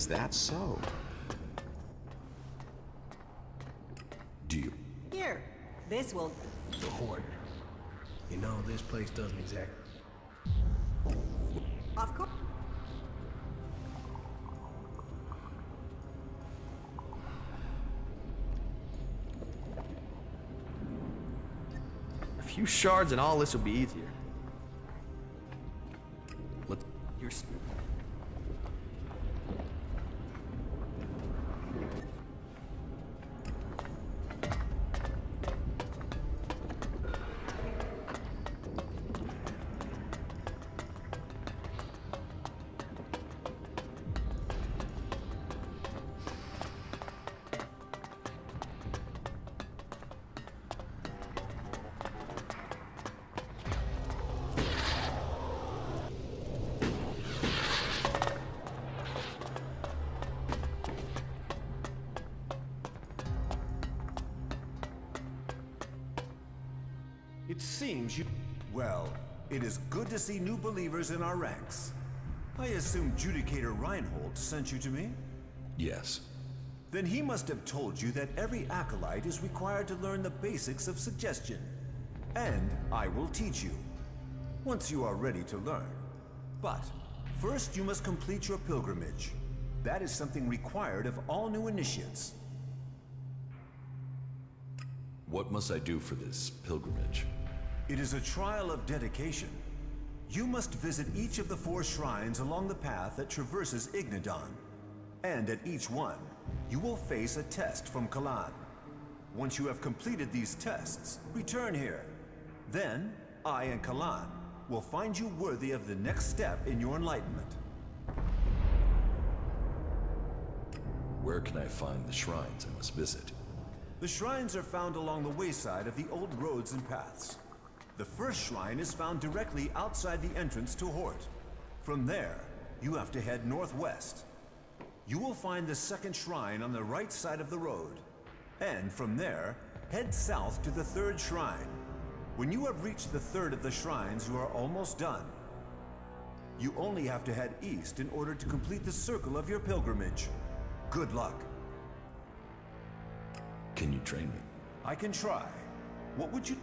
Is that so? Do you? Here, this will... The Horde. You know, this place doesn't exactly... Of course. A few shards and all this will be easier. Let's... You're... It seems you... Well, it is good to see new believers in our ranks. I assume Judicator Reinhold sent you to me? Yes. Then he must have told you that every acolyte is required to learn the basics of suggestion. And I will teach you, once you are ready to learn. But first you must complete your pilgrimage. That is something required of all new initiates. What must I do for this pilgrimage? It is a trial of dedication. You must visit each of the 4 shrines along the path that traverses Ignadon. And at each one, you will face a test from Kalan. Once you have completed these tests, return here. Then, I and Kalan will find you worthy of the next step in your enlightenment. Where can I find the shrines I must visit? The shrines are found along the wayside of the old roads and paths. The first shrine is found directly outside the entrance to Hort. From there, you have to head northwest. You will find the second shrine on the right side of the road. And from there, head south to the 3rd shrine. When you have reached the 3rd of the shrines, you are almost done. You only have to head east in order to complete the circle of your pilgrimage. Good luck. Can you train me? I can try. What would you...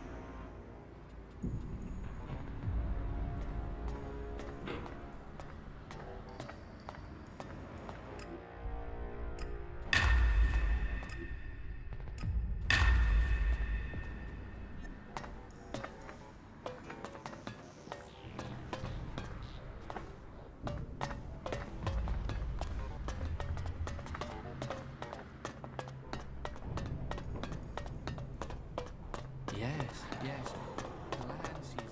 Yes. The land season.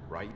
Right.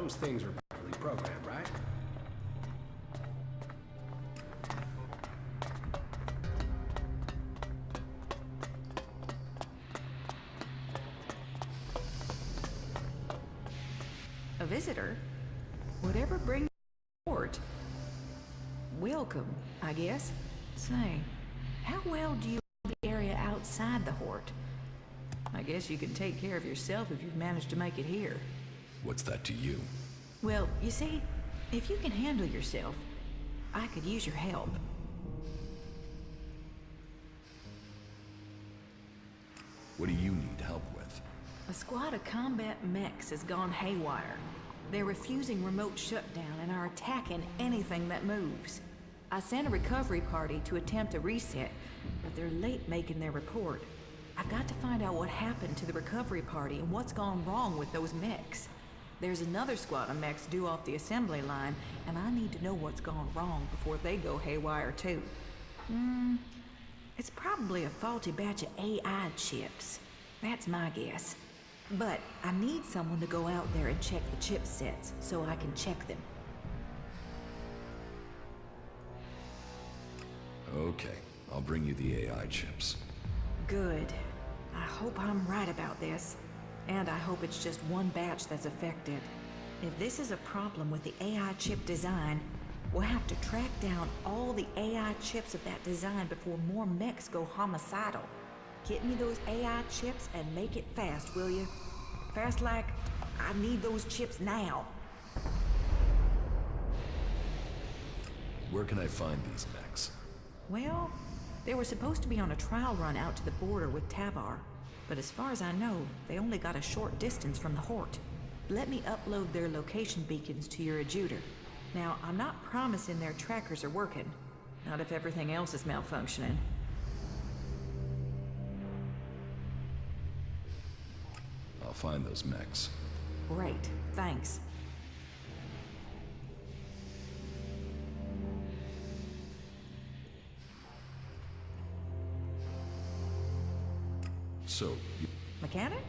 those things are properly programmed, right? A visitor? Whatever brings you to port. Welcome, I guess. Say, how well do you know the area outside the Hort? I guess you can take care of yourself if you've managed to make it here. What's that to you? Well, you see, if you can handle yourself, I could use your help. What do you need help with? A squad of combat mechs has gone haywire. They're refusing remote shutdown and are attacking anything that moves. I sent a recovery party to attempt a reset, but they're late making their report. I've got to find out what happened to the recovery party and what's gone wrong with those mechs. There's another squad of mechs due off the assembly line, and I need to know what's gone wrong before they go haywire too. It's probably a faulty batch of AI chips. That's my guess. But I need someone to go out there and check the chipsets so I can check them. Okay, I'll bring you the AI chips. Good. I hope I'm right about this. And I hope it's just one batch that's affected. If this is a problem with the AI chip design, we'll have to track down all the AI chips of that design before more mechs go homicidal. Get me those AI chips and make it fast, will you? Fast like, I need those chips now. Where can I find these mechs? Well, they were supposed to be on a trial run out to the border with Tavar. But as far as I know, they only got a short distance from the Hort. Let me upload their location beacons to your adjuter. Now, I'm not promising their trackers are working. Not if everything else is malfunctioning. I'll find those mechs. Great, thanks. So, Mechanic?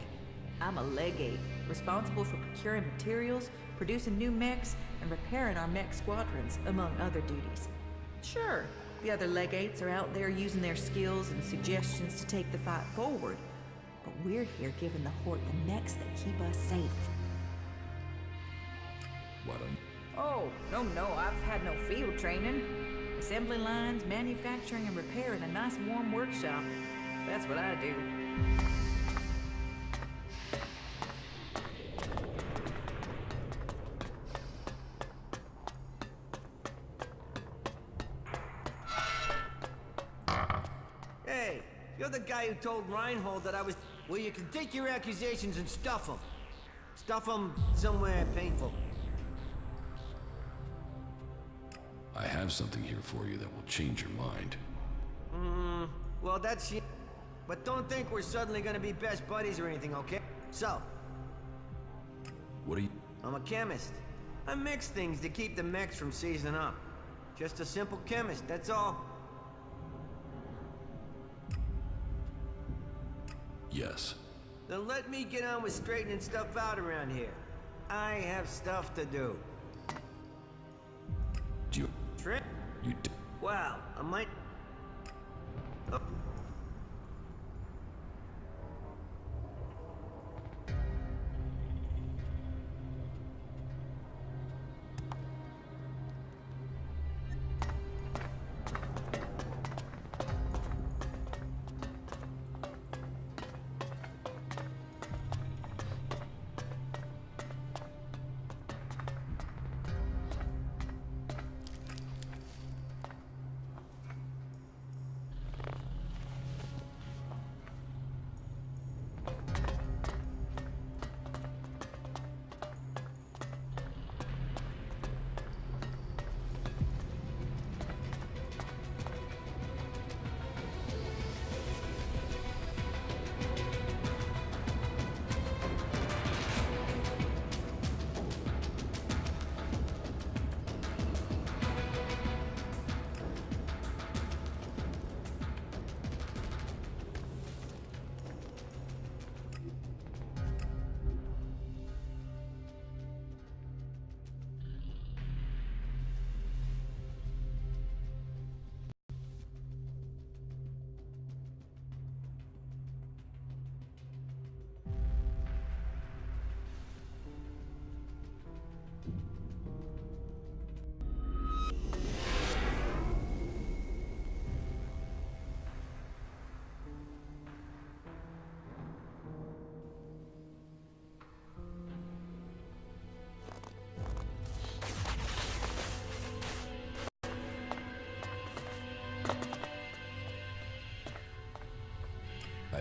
I'm a legate, responsible for procuring materials, producing new mechs, and repairing our mech squadrons, among other duties. Sure, the other legates are out there using their skills and suggestions to take the fight forward, but we're here giving the Hort the mechs that keep us safe. why don't... Oh, no, I've had no field training. Assembly lines, manufacturing, and repair in a nice warm workshop. That's what I do. Hey, you're the guy who told Reinhold that I was... Well, you can take your accusations and stuff them. Stuff them somewhere painful. I have something here for you that will change your mind. Well, that's... But don't think we're suddenly gonna be best buddies or anything, okay? So, What are you... I'm a chemist. I mix things to keep the mechs from seizing up. Just a simple chemist, that's all. Yes. Then let me get on with straightening stuff out around here. I have stuff to do. Do you... Trip? You d... Well, I might... Oh.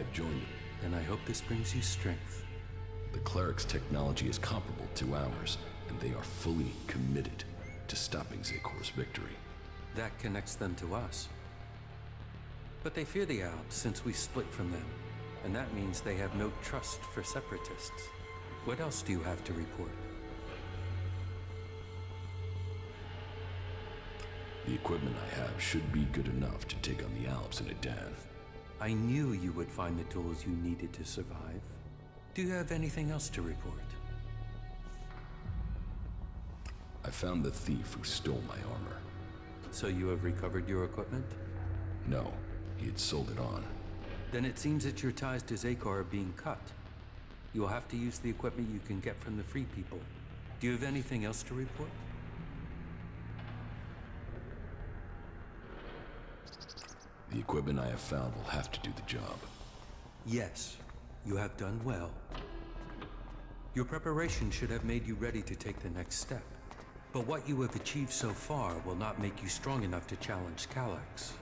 I've joined them. And I hope this brings you strength. The cleric's technology is comparable to ours, and they are fully committed to stopping Zekor's victory. That connects them to us. But they fear the Alps since we split from them, and that means they have no trust for separatists. What else do you have to report? The equipment I have should be good enough to take on the Alps in a dan. I knew you would find the tools you needed to survive. Do you have anything else to report? I found the thief who stole my armor. So you have recovered your equipment? No, he had sold it on. Then it seems that your ties to Zekor are being cut. You will have to use the equipment you can get from the Free People. Do you have anything else to report? The equipment I have found will have to do the job. Yes, you have done well. Your preparation should have made you ready to take the next step. But what you have achieved so far will not make you strong enough to challenge Elex.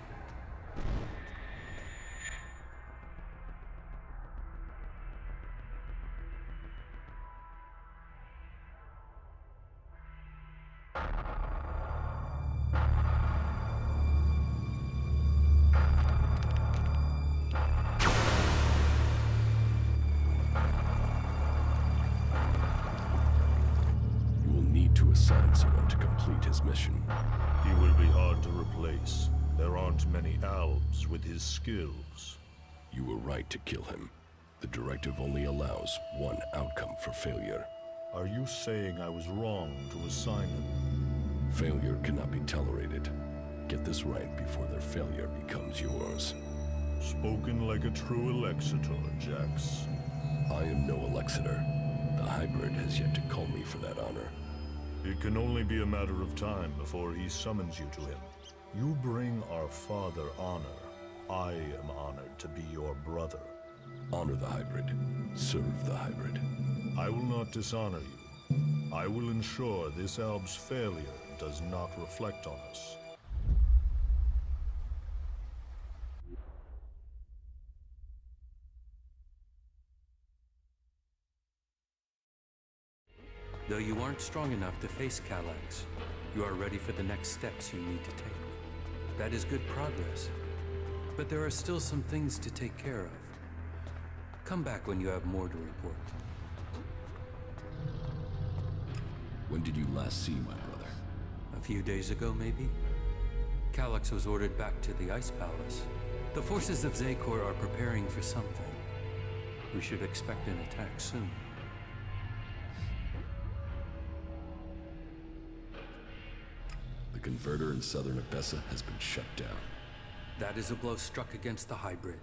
You will need to assign someone to complete his mission. He will be hard to replace. There aren't many Albs with his skills. You were right to kill him. The directive only allows one outcome for failure. Are you saying I was wrong to assign him? Failure cannot be tolerated. Get this right before their failure becomes yours. Spoken like a true Elexitor, Jax. I am no Elexitor. The hybrid has yet to call me for that honor. It can only be a matter of time before he summons you to him. You bring our father honor. I am honored to be your brother. Honor the hybrid. Serve the hybrid. I will not dishonor you. I will ensure this Alb's failure does not reflect on us. Though you aren't strong enough to face Elex, you are ready for the next steps you need to take. That is good progress. But there are still some things to take care of. Come back when you have more to report. When did you last see my brother? A few days ago, maybe? Elex was ordered back to the Ice Palace. The forces of Zekor are preparing for something. We should expect an attack soon. The converter in southern Abessa has been shut down. That is a blow struck against the hybrid.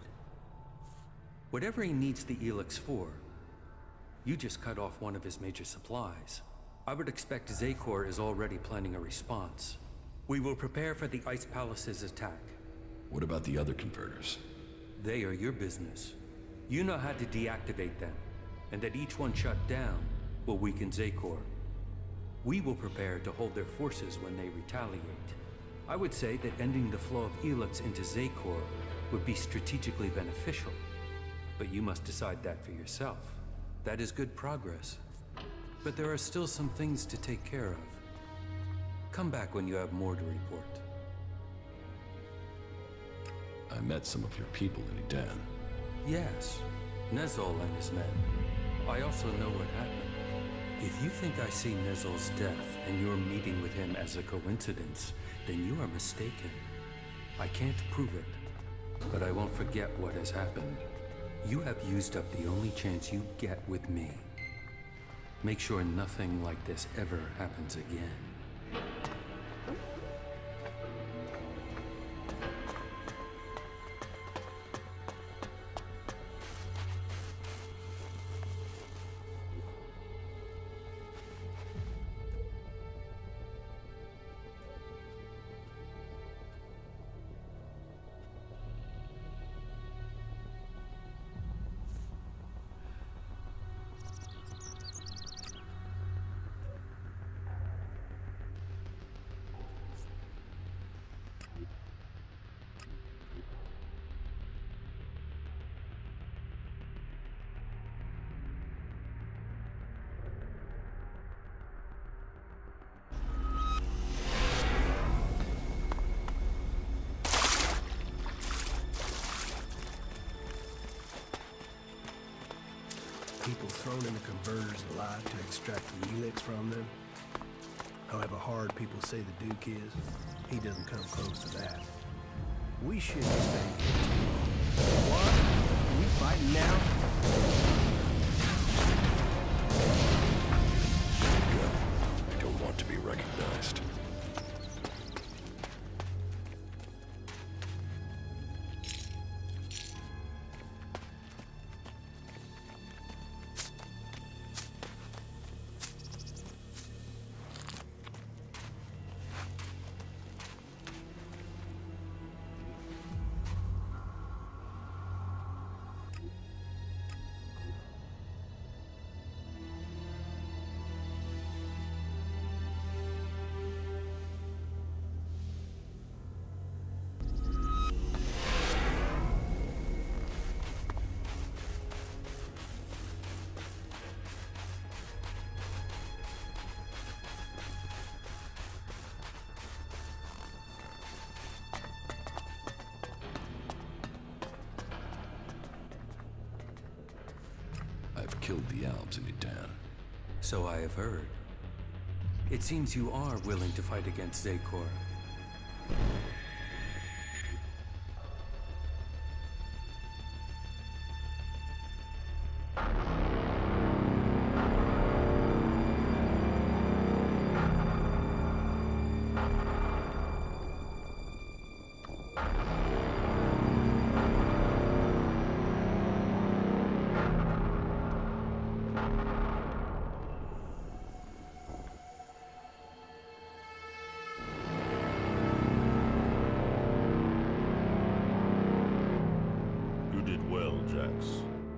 Whatever he needs the Elex for, you just cut off one of his major supplies. I would expect Zekor is already planning a response. We will prepare for the Ice Palace's attack. What about the other converters? They are your business. You know how to deactivate them, and that each one shut down will weaken Zekor. We will prepare to hold their forces when they retaliate. I would say that ending the flow of Elex into Zekor would be strategically beneficial, but you must decide that for yourself. That is good progress, but there are still some things to take care of. Come back when you have more to report. I met some of your people in Edan. Yes, Nezol and his men. I also know what happened. If you think I see Nezol's death and your meeting with him as a coincidence, then you are mistaken. I can't prove it, but I won't forget what has happened. You have used up the only chance you get with me. Make sure nothing like this ever happens again. thrown in the converters alive to extract the Elex from them. However hard people say the Duke is, he doesn't come close to that. We shouldn't stay here too long. What? Are we fighting now? Good. I don't want to be recognized. I've killed the Alps in Idan. So I have heard. It seems you are willing to fight against Zakor.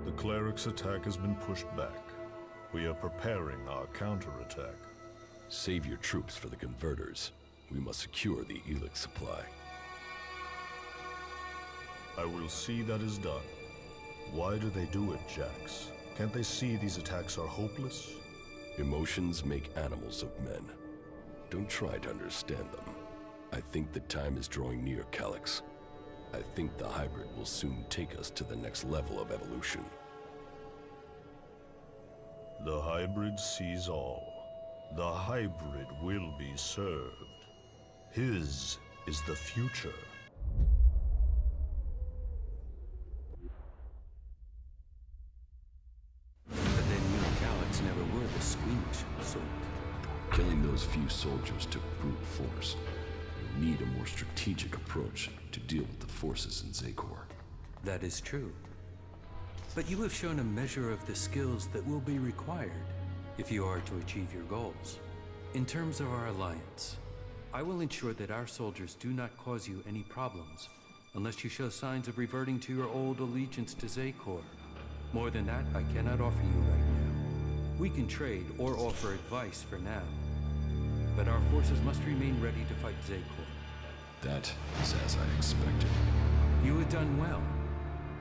The cleric's attack has been pushed back. We are preparing our counterattack. Save your troops for the converters. We must secure the Elex supply. I will see that is done. Why do they do it, Jax? Can't they see these attacks are hopeless? Emotions make animals of men. Don't try to understand them. I think the time is drawing near, Calyx. I think the hybrid will soon take us to the next level of evolution. The hybrid sees all. The hybrid will be served. His is the future. But then you and Calyx never were the squeamish sort. Killing those few soldiers took brute force. You'll need a more strategic approach to deal with the forces in Zakor. That is true. But you have shown a measure of the skills that will be required if you are to achieve your goals. In terms of our alliance, I will ensure that our soldiers do not cause you any problems unless you show signs of reverting to your old allegiance to Zakor. More than that, I cannot offer you right now. We can trade or offer advice for now, but our forces must remain ready to fight Zakor. That is as I expected. You have done well,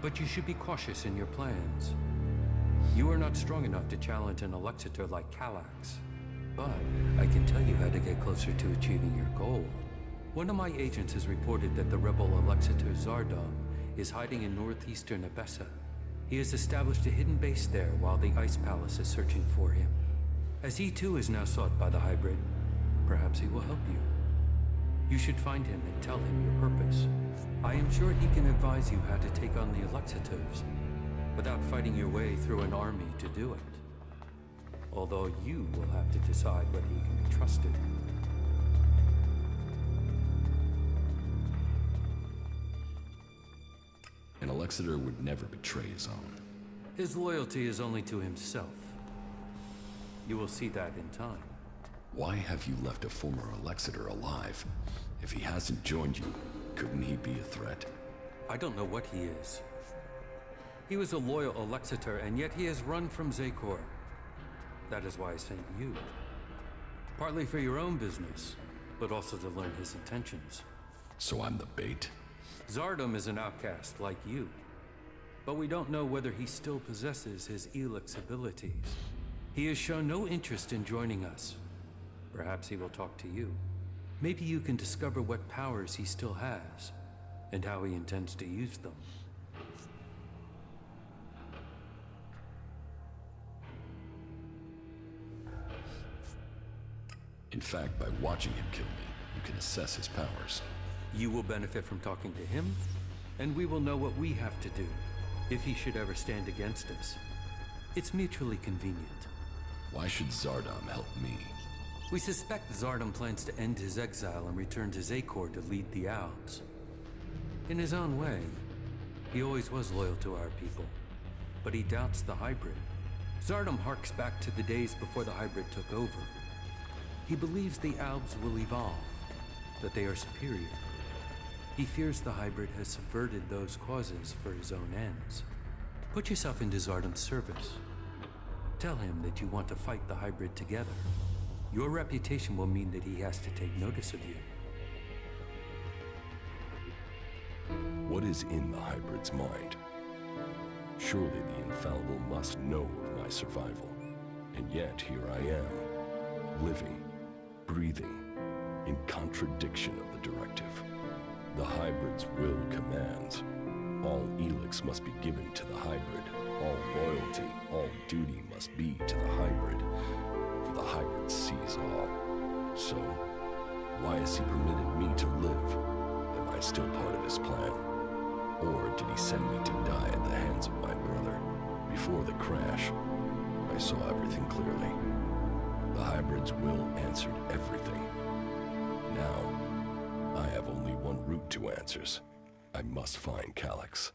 but you should be cautious in your plans. You are not strong enough to challenge an Alexitor like Calyx. But I can tell you how to get closer to achieving your goal. One of my agents has reported that the rebel Alexitor Zardom is hiding in northeastern Abessa. He has established a hidden base there while the Ice Palace is searching for him. As he too is now sought by the hybrid, perhaps he will help you. You should find him and tell him your purpose. I am sure he can advise you how to take on the Alexitors without fighting your way through an army to do it. Although you will have to decide whether he can be trusted. An Alexitor would never betray his own. His loyalty is only to himself. You will see that in time. Why have you left a former Alexitor alive? If he hasn't joined you, couldn't he be a threat? I don't know what he is. He was a loyal Alexitor, and yet he has run from Zakor. That is why I sent you. Partly for your own business, but also to learn his intentions. So I'm the bait? Zardom is an outcast like you, but we don't know whether he still possesses his Elex abilities. He has shown no interest in joining us. Perhaps he will talk to you. Maybe you can discover what powers he still has, and how he intends to use them. In fact, by watching him kill me, you can assess his powers. You will benefit from talking to him, and we will know what we have to do, if he should ever stand against us. It's mutually convenient. Why should Zardom help me? We suspect Zardom plans to end his exile and return to Zakor to lead the Alps. In his own way, he always was loyal to our people, but he doubts the hybrid. Zardom harks back to the days before the hybrid took over. He believes the Alps will evolve, that they are superior. He fears the hybrid has subverted those causes for his own ends. Put yourself into Zardom's service. Tell him that you want to fight the hybrid together. Your reputation will mean that he has to take notice of you. What is in the hybrid's mind? Surely the infallible must know of my survival. And yet here I am, living, breathing, in contradiction of the directive. The hybrid's will commands. All Elex must be given to the hybrid. All loyalty, all duty must be to the hybrid. For the hybrid sees all. So, why has he permitted me to live? Am I still part of his plan? Or did he send me to die at the hands of my brother? Before the crash, I saw everything clearly. The hybrid's will answered everything. Now, I have only one route to answers. I must find Calyx.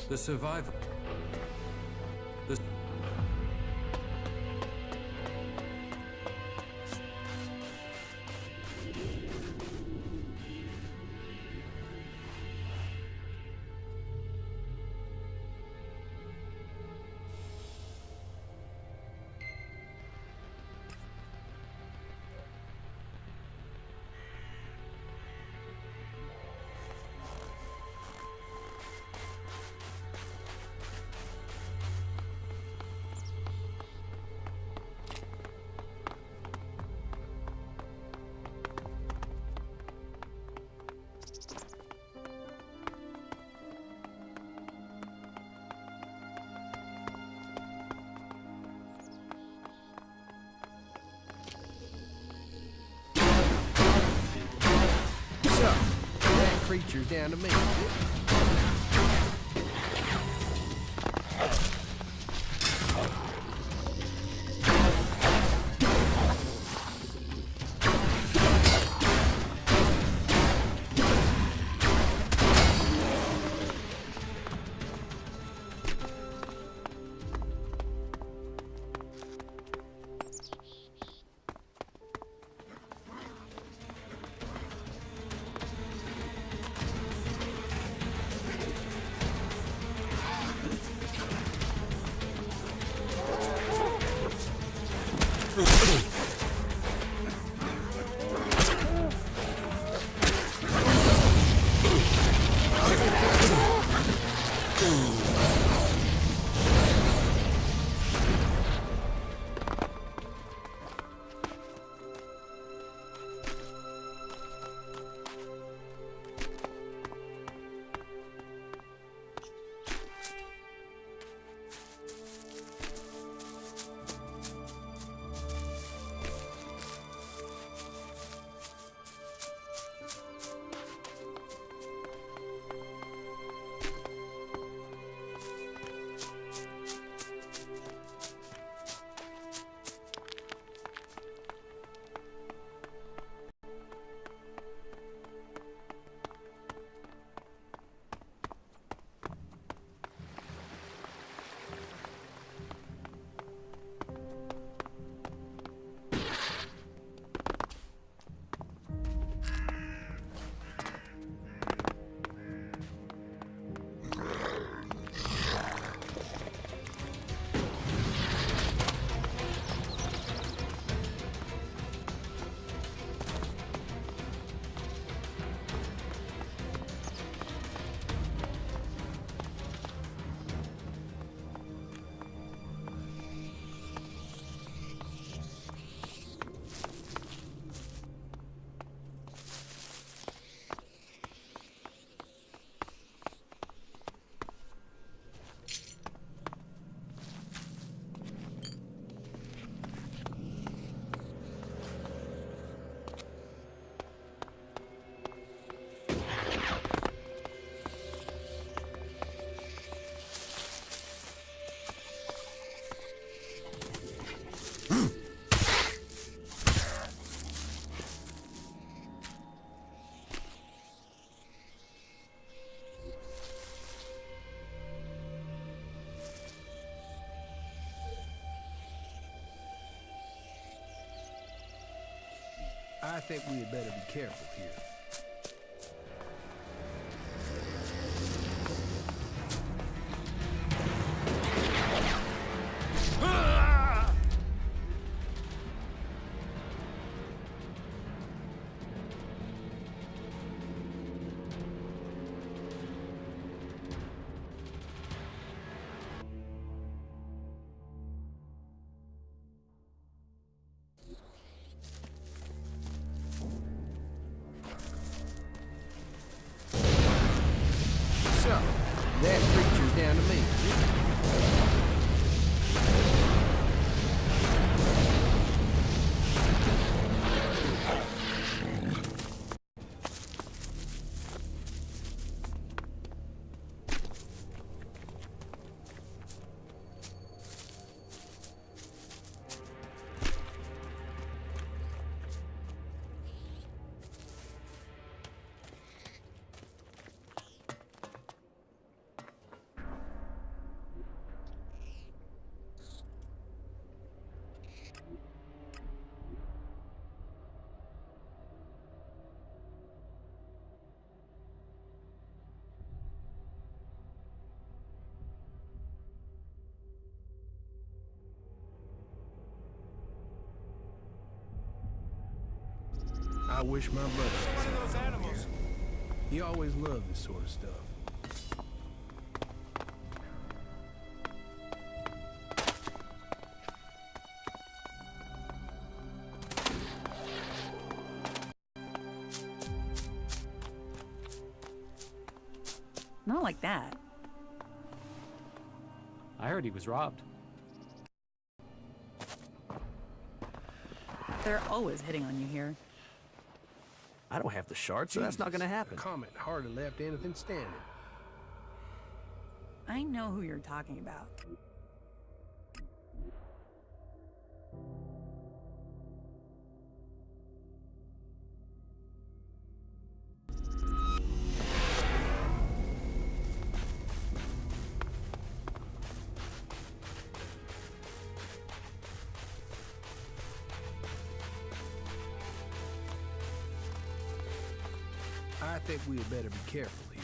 The survival. Creatures down to me. I think we had better be careful here. So, that creature's down to me. I wish my brother was one of those animals. He always loved this sort of stuff. Not like that. I heard he was robbed. They're always hitting on you here. I don't have the shards, so that's not gonna happen. The comet hardly left anything standing. I know who you're talking about. I think we had better be careful here.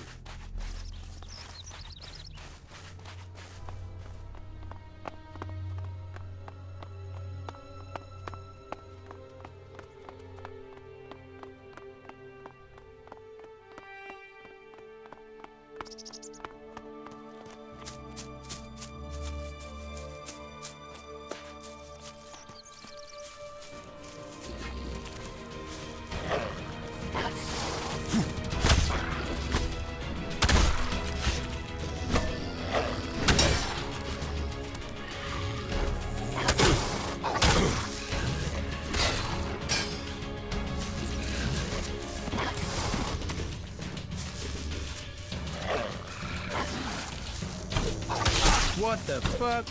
What the fuck?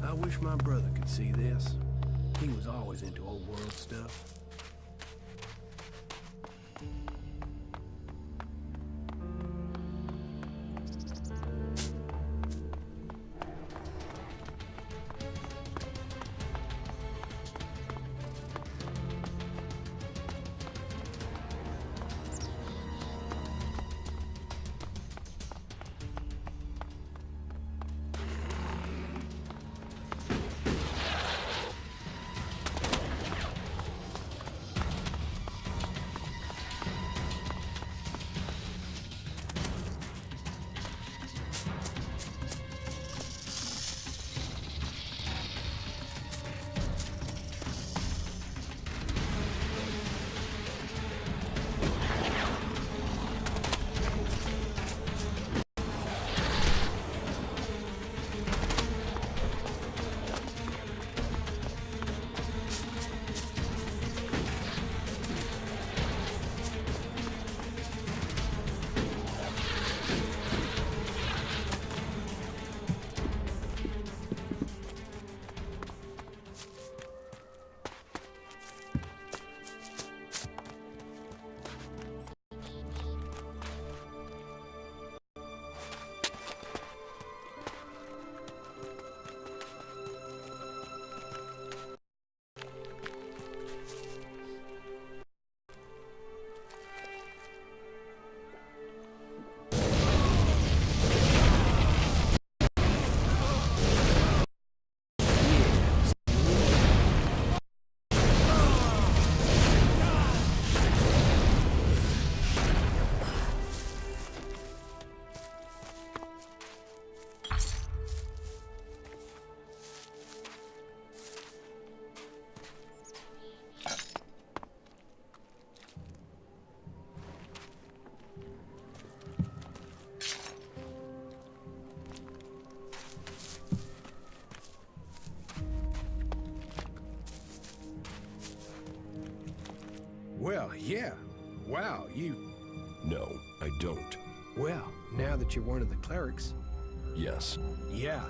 I wish my brother could see this. He was always into old world stuff. wow, you... No, I don't. Well, now that you're one of the clerics, Yes. yeah,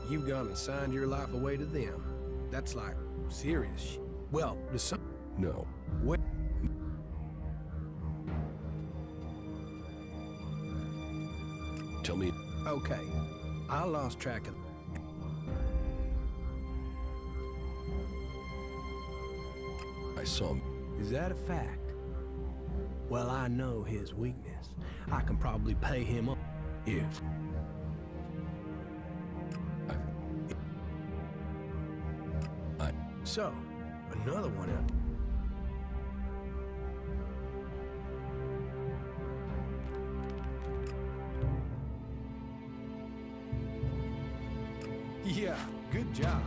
you've gone and signed your life away to them. That's like serious Well, to some... No. Well, Tell me. okay, I lost track of... I saw him. Is that a fact? Well, I know his weakness. I can probably pay him up if... So, another one out. Yeah, good job.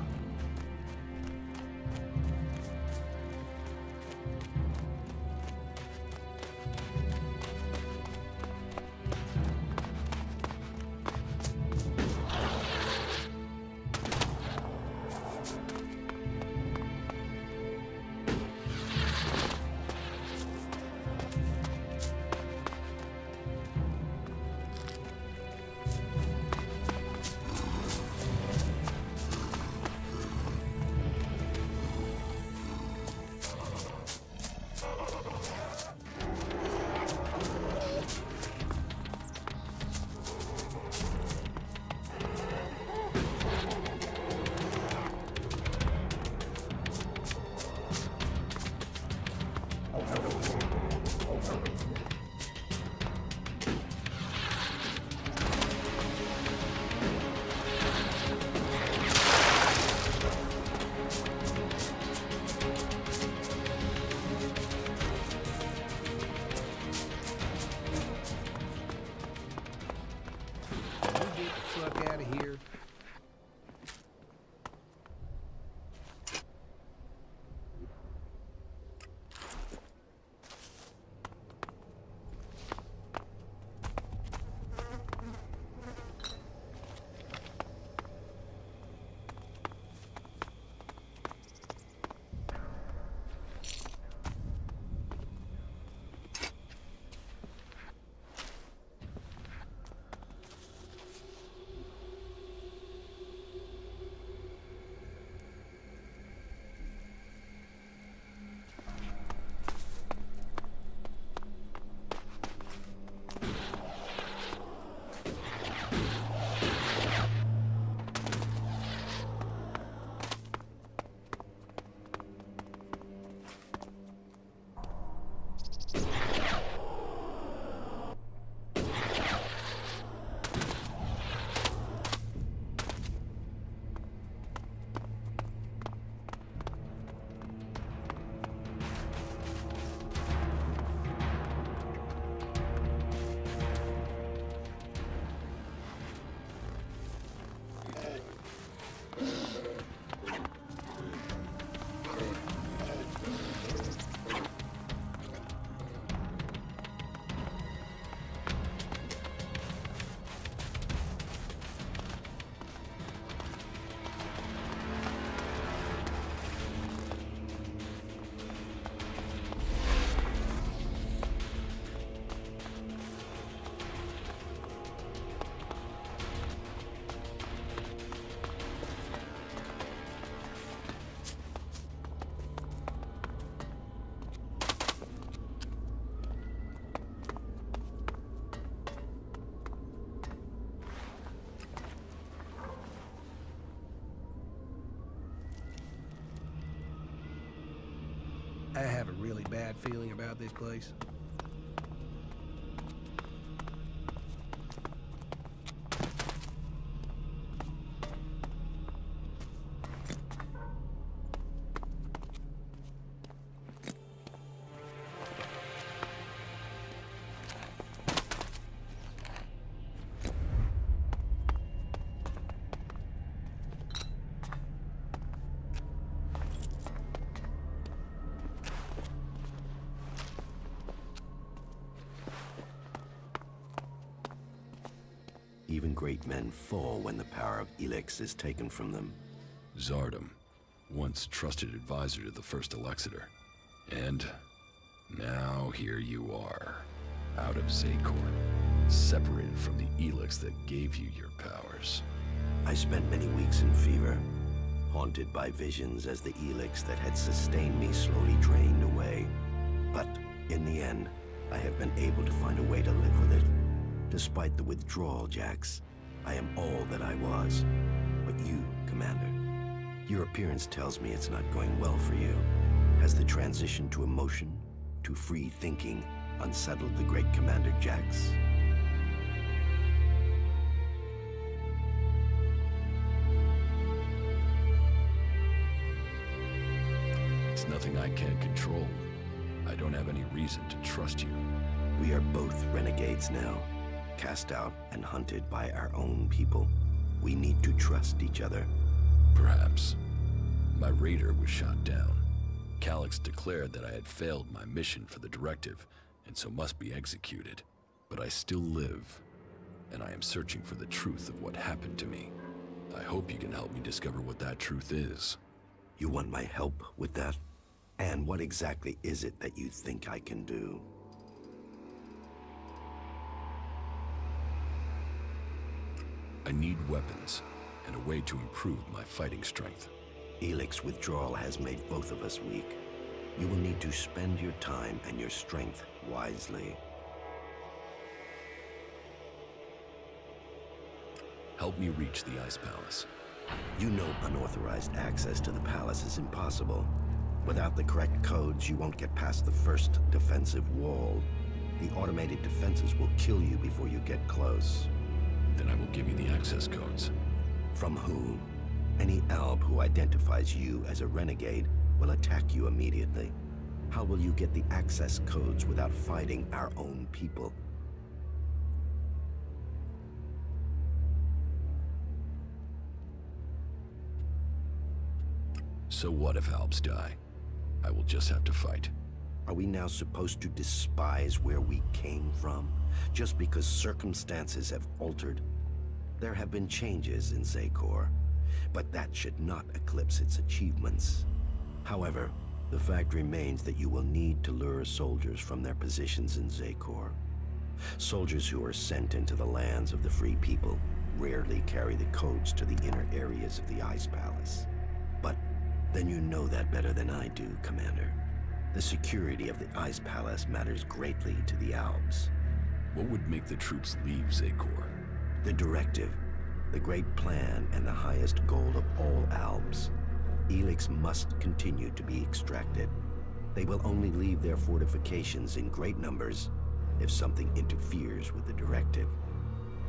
Fuck out of here. I have a really bad feeling about this place. Even great men fall when the power of Elex is taken from them. Zardom, once trusted advisor to the first Elexiter. And Now here you are, out of Zakor, separated from the Elex that gave you your powers. I spent many weeks in fever, haunted by visions as the Elex that had sustained me slowly drained away. But in the end, I have been able to find a way to live with it. Despite the withdrawal, Jax, I am all that I was. But you, Commander, your appearance tells me it's not going well for you. Has the transition to emotion, to free thinking, unsettled the great Commander Jax? It's nothing I can't control. I don't have any reason to trust you. We are both renegades now, cast out and hunted by our own people. We need to trust each other. Perhaps. My raider was shot down. Calyx declared that I had failed my mission for the directive, and so must be executed. But I still live, and I am searching for the truth of what happened to me. I hope you can help me discover what that truth is. You want my help with that? And what exactly is it that you think I can do? I need weapons, and a way to improve my fighting strength. Elex withdrawal has made both of us weak. You will need to spend your time and your strength wisely. Help me reach the Ice Palace. You know unauthorized access to the palace is impossible. Without the correct codes, you won't get past the first defensive wall. The automated defenses will kill you before you get close. Then I will give you the access codes. From who? Any Alb who identifies you as a renegade will attack you immediately. How will you get the access codes without fighting our own people? So what if Albs die? I will just have to fight. Are we now supposed to despise where we came from, just because circumstances have altered? There have been changes in Zakor, but that should not eclipse its achievements. However, the fact remains that you will need to lure soldiers from their positions in Zakor. Soldiers who are sent into the lands of the Free People rarely carry the codes to the inner areas of the Ice Palace. But then you know that better than I do, Commander. The security of the Ice Palace matters greatly to the Albs. What would make the troops leave Zakor? The directive, the great plan, and the highest goal of all Albs. Elex must continue to be extracted. They will only leave their fortifications in great numbers if something interferes with the directive.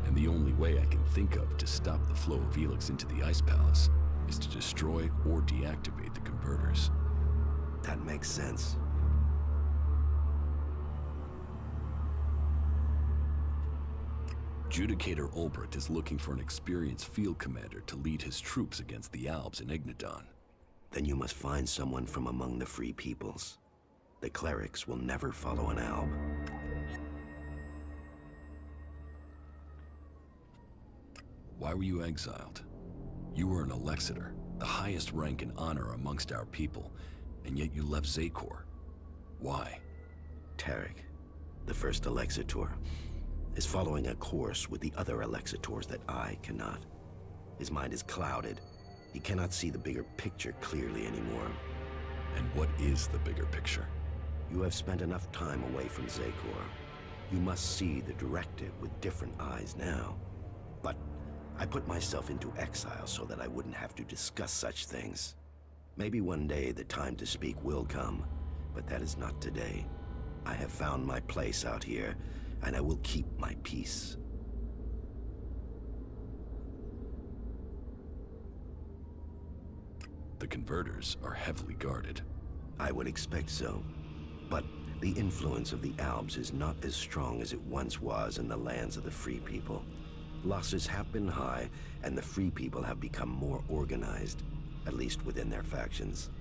And the only way I can think of to stop the flow of Elex into the Ice Palace is to destroy or deactivate the converters. That makes sense. Judicator Ulbricht is looking for an experienced field commander to lead his troops against the Albs in Ignadon. Then you must find someone from among the Free Peoples. The clerics will never follow an Alb. Why were you exiled? You were an Alexiter, the highest rank and honor amongst our people, and yet you left Zakor. Why? Tarek, the first Alexitor, is following a course with the other Alexitors that I cannot. His mind is clouded. He cannot see the bigger picture clearly anymore. And what is the bigger picture? You have spent enough time away from Zakor. You must see the directive with different eyes now. But I put myself into exile so that I wouldn't have to discuss such things. Maybe one day the time to speak will come, but that is not today. I have found my place out here, and I will keep my peace. The converters are heavily guarded. I would expect so. But the influence of the Albs is not as strong as it once was in the lands of the Free People. Losses have been high, and the Free People have become more organized, at least within their factions.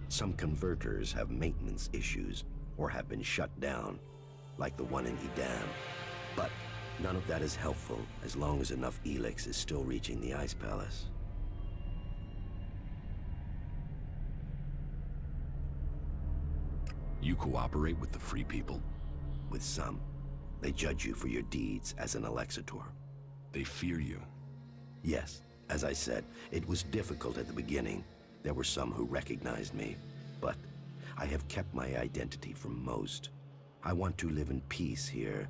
Some converters have maintenance issues, or have been shut down, like the one in Edam. But none of that is helpful as long as enough Elex is still reaching the Ice Palace. You cooperate with the Free People? With some. They judge you for your deeds as an Alexitor. They fear you. Yes, as I said, it was difficult at the beginning. There were some who recognized me, but I have kept my identity from most. I want to live in peace here.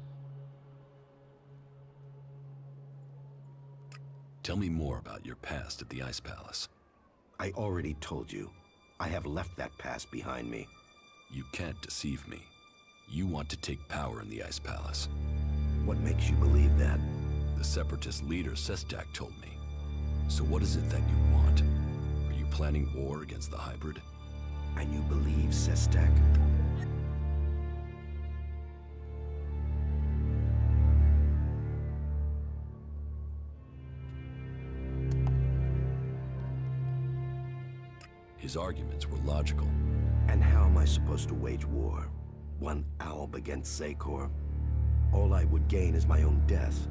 Tell me more about your past at the Ice Palace. I already told you. I have left that past behind me. You can't deceive me. You want to take power in the Ice Palace. What makes you believe that? The Separatist leader, Sestak, told me. So what is it that you want? Are you planning war against the hybrid? And you believe Sestak? His arguments were logical. And how am I supposed to wage war? One alb against Zakor? All I would gain is my own death.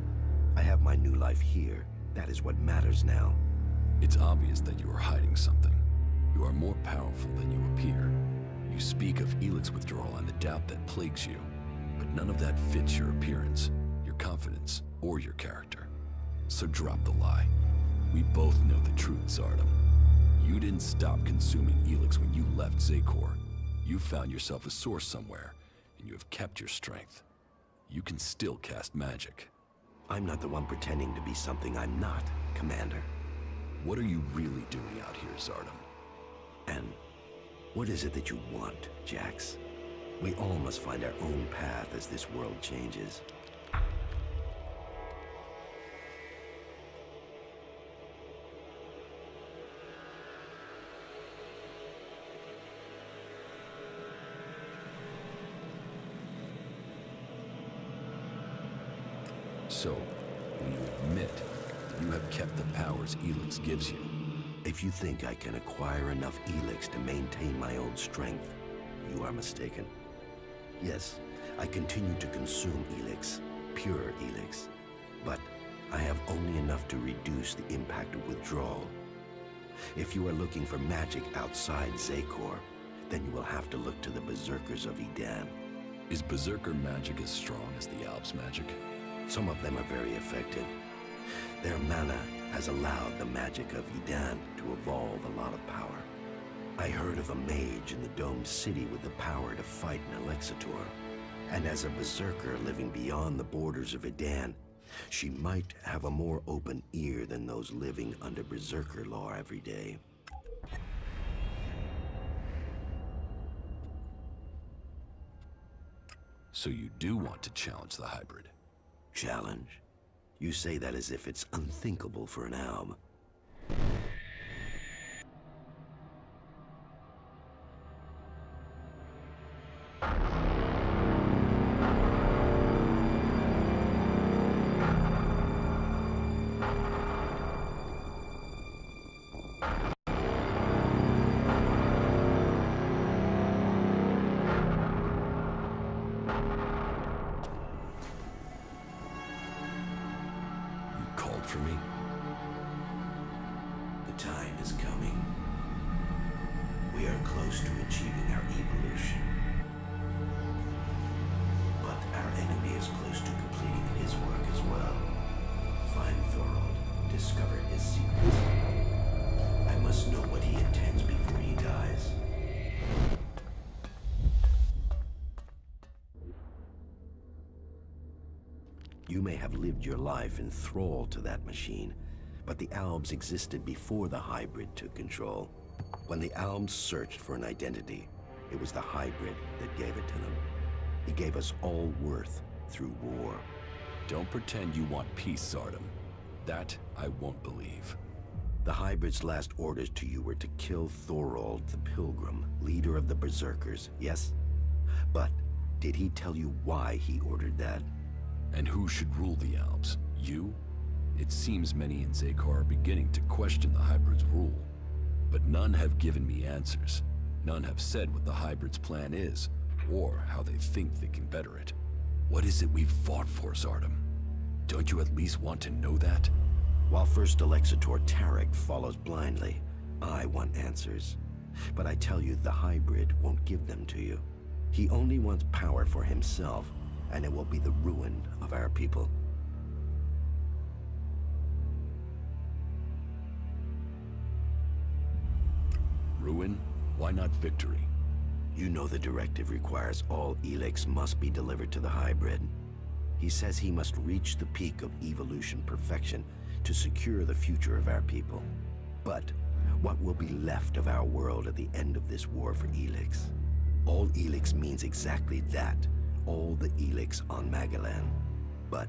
I have my new life here. That is what matters now. It's obvious that you are hiding something. You are more powerful than you appear. You speak of Elex withdrawal and the doubt that plagues you, but none of that fits your appearance, your confidence, or your character. So drop the lie. We both know the truth, Zardom. You didn't stop consuming Elex when you left Zakor. You found yourself a source somewhere, and you have kept your strength. You can still cast magic. I'm not the one pretending to be something I'm not, Commander. What are you really doing out here, Zardom? And what is it that you want, Jax? We all must find our own path as this world changes. So, will you admit that you have kept the powers Elex gives you? If you think I can acquire enough Elex to maintain my own strength, you are mistaken. Yes, I continue to consume Elex, pure Elex, but I have only enough to reduce the impact of withdrawal. If you are looking for magic outside Zakor, then you will have to look to the Berserkers of Edan. Is Berserker magic as strong as the Alps magic? Some of them are very effective. Their mana has allowed the magic of Edan to evolve a lot of power. I heard of a mage in the domed city with the power to fight an Alexitor. And as a berserker living beyond the borders of Edan, she might have a more open ear than those living under berserker law every day. So you do want to challenge the hybrid? Challenge? You say that as if it's unthinkable for an alb. For me? The time is coming. We are close to achieving our evolution. But our enemy is close to completing his work as well. Find Thorold, discover his secrets. I must know what he intends before he dies. You may have lived your life in thrall to that machine, but the Albs existed before the hybrid took control. When the Albs searched for an identity, it was the hybrid that gave it to them. He gave us all worth through war. Don't pretend you want peace, Zardom. That I won't believe. The hybrid's last orders to you were to kill Thorold the Pilgrim, leader of the Berserkers, yes? But did he tell you why he ordered that? And who should rule the Alps? You? It seems many in Zakor are beginning to question the hybrid's rule. But none have given me answers. None have said what the hybrid's plan is, or how they think they can better it. What is it we've fought for, Zardom? Don't you at least want to know that? While First Alexitor Tarek follows blindly, I want answers. But I tell you, the hybrid won't give them to you. He only wants power for himself, and it will be the ruin of our people. Ruin? Why not victory? You know the directive requires all Elex must be delivered to the hybrid. He says he must reach the peak of evolution perfection to secure the future of our people. But what will be left of our world at the end of this war for Elex? All Elex means exactly that, all the Elex on Magellan. But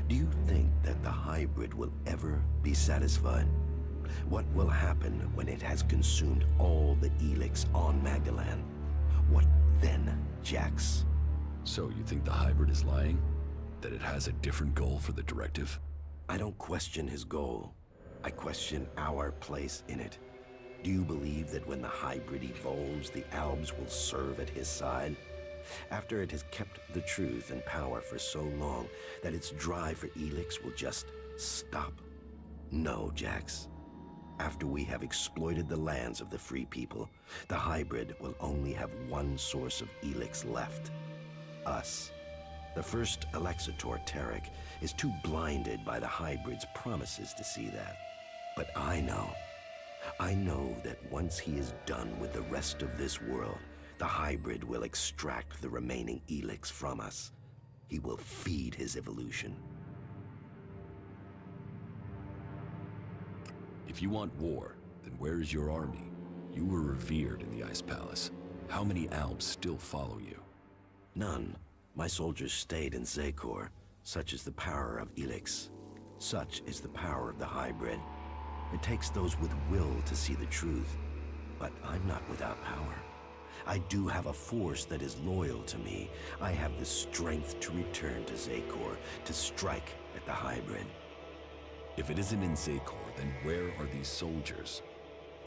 do you think that the hybrid will ever be satisfied? What will happen when it has consumed all the Elex on Magellan? What then, Jax? So you think the hybrid is lying? That it has a different goal for the directive? I don't question his goal. I question our place in it. Do you believe that when the hybrid evolves, the Albs will serve at his side? After it has kept the truth and power for so long that its drive for Elex will just stop? No, Jax. After we have exploited the lands of the free people, the hybrid will only have one source of Elex left. Us. The first Alexator, Tarek, is too blinded by the hybrid's promises to see that. But I know that once he is done with the rest of this world, the hybrid will extract the remaining Elex from us. He will feed his evolution. If you want war, then where is your army? You were revered in the Ice Palace. How many Albs still follow you? None. My soldiers stayed in Zekor. Such is the power of Elex. Such is the power of the hybrid. It takes those with will to see the truth. But I'm not without power. I do have a force that is loyal to me. I have the strength to return to Zekor, to strike at the hybrid. If it isn't in Zekor, then where are these soldiers?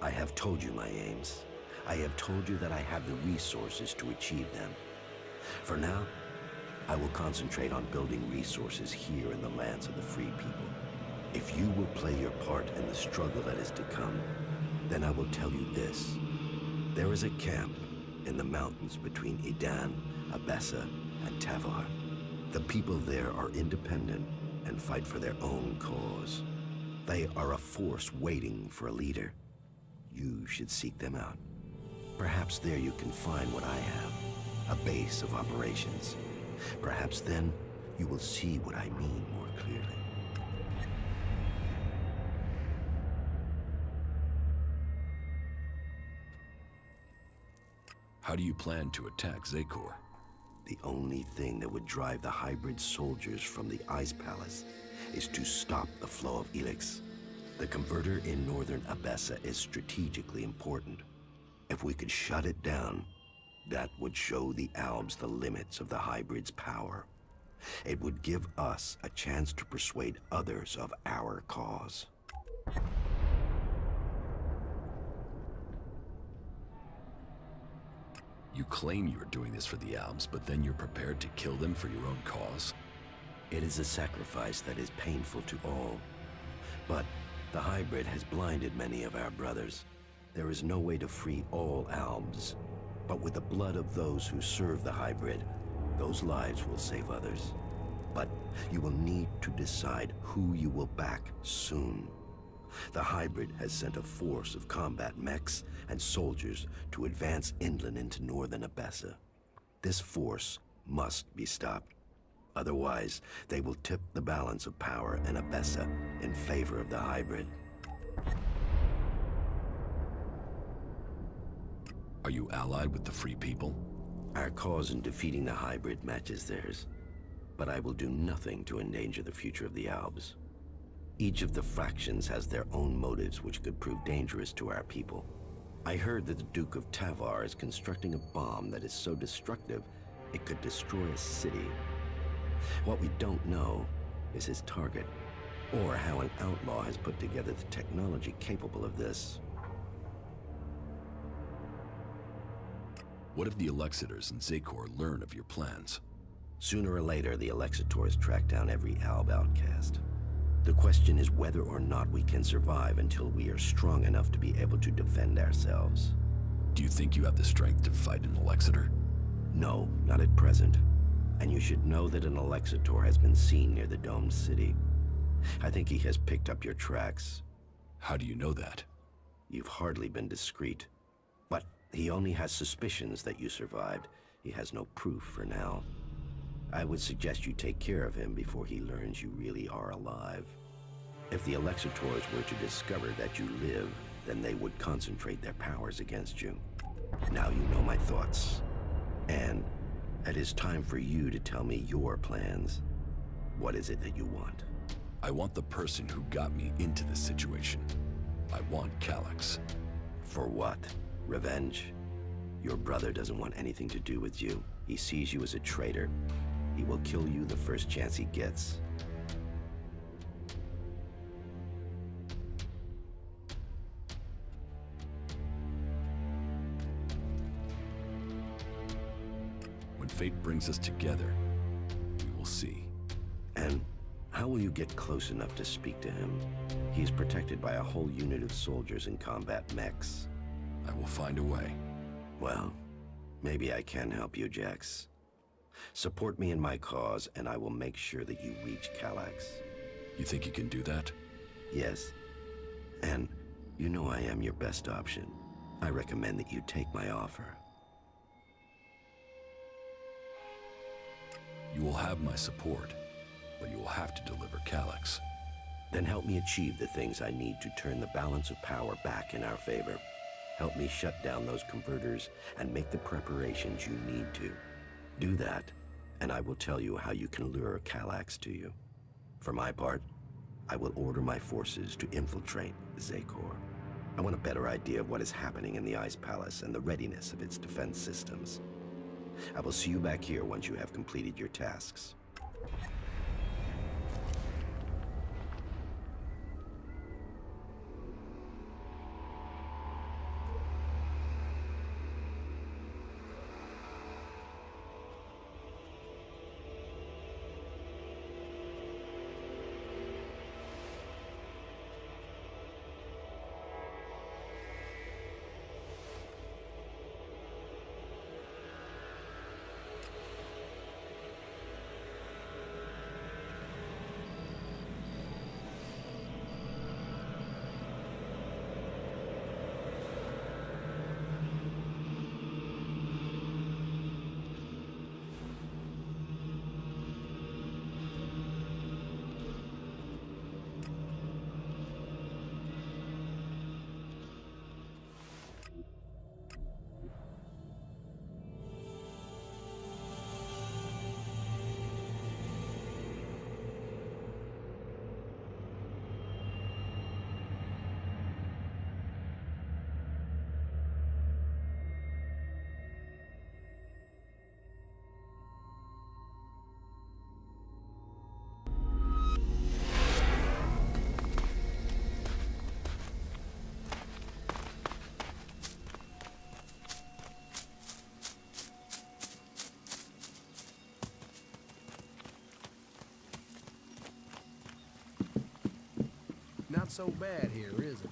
I have told you my aims. I have told you that I have the resources to achieve them. For now, I will concentrate on building resources here in the lands of the free people. If you will play your part in the struggle that is to come, then I will tell you this. There is a camp in the mountains between Idan, Abessa, and Tavar. The people there are independent and fight for their own cause. They are a force waiting for a leader. You should seek them out. Perhaps there you can find what I have, a base of operations. Perhaps then you will see what I mean more clearly. How do you plan to attack Zekor? The only thing that would drive the hybrid soldiers from the Ice Palace is to stop the flow of Elex. The converter in northern Abessa is strategically important. If we could shut it down, that would show the Albs the limits of the hybrid's power. It would give us a chance to persuade others of our cause. You claim you are doing this for the Albs, but then you're prepared to kill them for your own cause? It is a sacrifice that is painful to all. But the hybrid has blinded many of our brothers. There is no way to free all Albs. But with the blood of those who serve the hybrid, those lives will save others. But you will need to decide who you will back soon. The hybrid has sent a force of combat mechs and soldiers to advance inland into northern Abessa. This force must be stopped. Otherwise, they will tip the balance of power in Abessa in favor of the hybrid. Are you allied with the Free People? Our cause in defeating the hybrid matches theirs. But I will do nothing to endanger the future of the Albs. Each of the factions has their own motives which could prove dangerous to our people. I heard that the Duke of Tavar is constructing a bomb that is so destructive it could destroy a city. What we don't know is his target, or how an outlaw has put together the technology capable of this. What if the Alexitors and Zekor learn of your plans? Sooner or later, the Alexitors track down every Alb outcast. The question is whether or not we can survive until we are strong enough to be able to defend ourselves. Do you think you have the strength to fight an Alexitor? No, not at present. And you should know that an Alexator has been seen near the domed city. I think he has picked up your tracks. How do you know that? You've hardly been discreet. But he only has suspicions that you survived. He has no proof for now. I would suggest you take care of him before he learns you really are alive. If the Alexators were to discover that you live, then they would concentrate their powers against you. Now you know my thoughts. And it is time for you to tell me your plans. What is it that you want? I want the person who got me into this situation. I want Calyx. For what? Revenge? Your brother doesn't want anything to do with you. He sees you as a traitor. He will kill you the first chance he gets. When fate brings us together, we will see. And how will you get close enough to speak to him? He is protected by a whole unit of soldiers in combat mechs. I will find a way. Well, maybe I can help you, Jax. Support me in my cause, and I will make sure that you reach Calyx. You think you can do that? Yes. And you know I am your best option. I recommend that you take my offer. You will have my support, but you will have to deliver Calyx. Then help me achieve the things I need to turn the balance of power back in our favor. Help me shut down those converters and make the preparations you need to. Do that, and I will tell you how you can lure Calyx to you. For my part, I will order my forces to infiltrate Zakor. I want a better idea of what is happening in the Ice Palace and the readiness of its defense systems. I will see you back here once you have completed your tasks. Not so bad here, is it?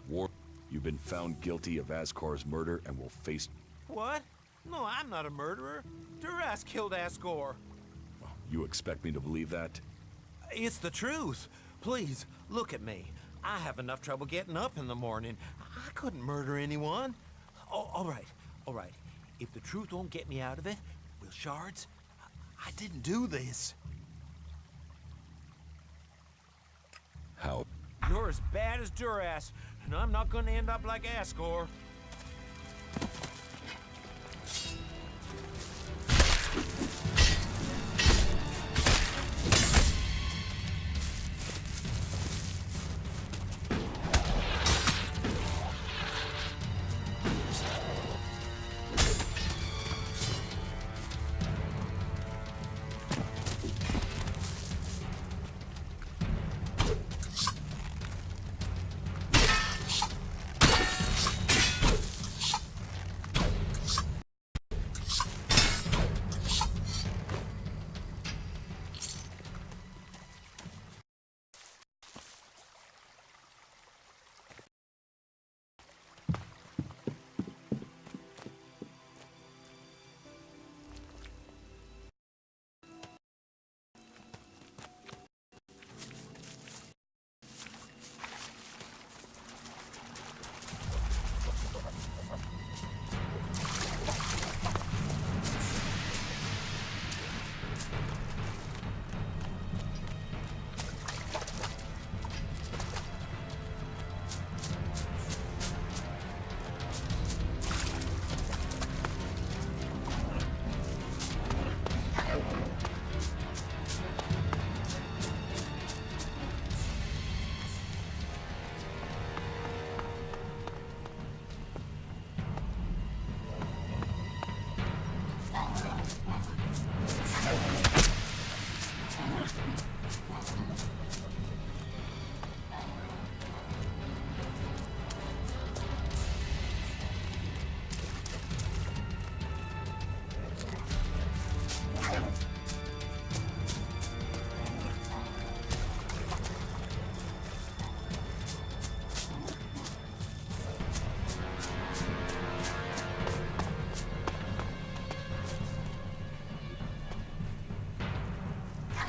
War, you've been found guilty of Askar's murder and will face... What? No, I'm not a murderer. Duras killed Asgore. You expect me to believe that? It's the truth. Please, look at me. I have enough trouble getting up in the morning. I couldn't murder anyone. Oh, all right. If the truth won't get me out of it, Will Shards, I didn't do this. How? You're as bad as Duras, and I'm not gonna end up like Asgore.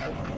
Got